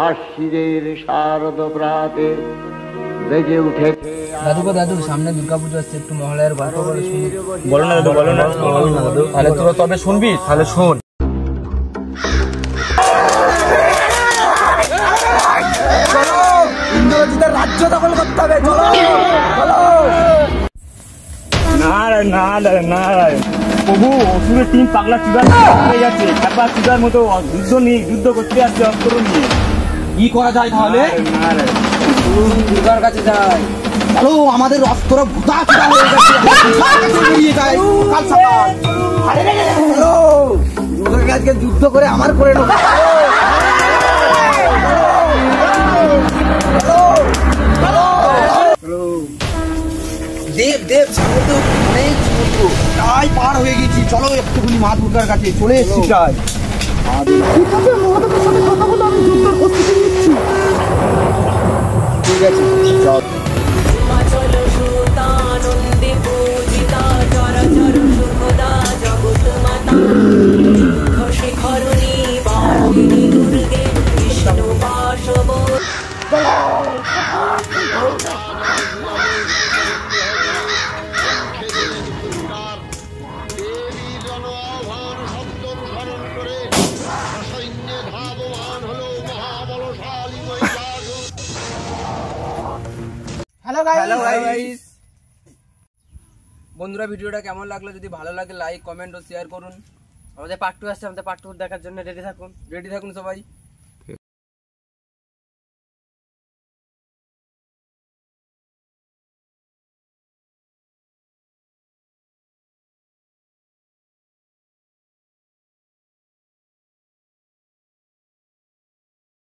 আশ্বিনের শারদ প্রাতে বেজে উঠেছে। দাদু গো দাদু, সামনে দুর্গাপুজো আসছে, একটু মহালয়ার গল্প করে শুনি। বলো না দাদু, বলো না দাদু। তাহলে তোরা তবে শুনবি, তাহলে শোন। ইন্দ্রজিতের রাজ্য দখল করতে হবে, চলো চলো। নারায়ণ প্রভু, অসুরের টিম পাগলা চুদার হয়ে যাচ্ছে। একবার চুদার মতো যুদ্ধ করতে আসছে অস্ত্র নিয়ে। কি করা যায় তাহলে? দুর্গার কাছে যাই। চলো, আমাদের অস্ত্র ভূতা চূড়া হয়ে গেছে, বেরিয়ে যায় সকাল সকাল। চলো, দুর্গার কাছে যুদ্ধ করে আমার করে নেবো। দেব দেব, সামনে তো অনেক সমুদ্র, তাই পার হয়ে গেছি। চলো একটুখানি মা দুর্গার কাছে চলে এসেছি। তাই ঠিক আছে, মহাদেবের সাথে কথা বলে আমি যুদ্ধের প্রস্তুতি নিচ্ছি। ঠিক আছে, চল। হ্যালো গাইস, বন্ধুরা ভিডিওটা কেমন লাগলো? যদি ভালো লাগে লাইক, কমেন্ট ও শেয়ার করুন। আমাদের পার্ট 2 আসছে, আমাদের পার্ট 2 দেখার জন্য রেডি থাকুন সবাই।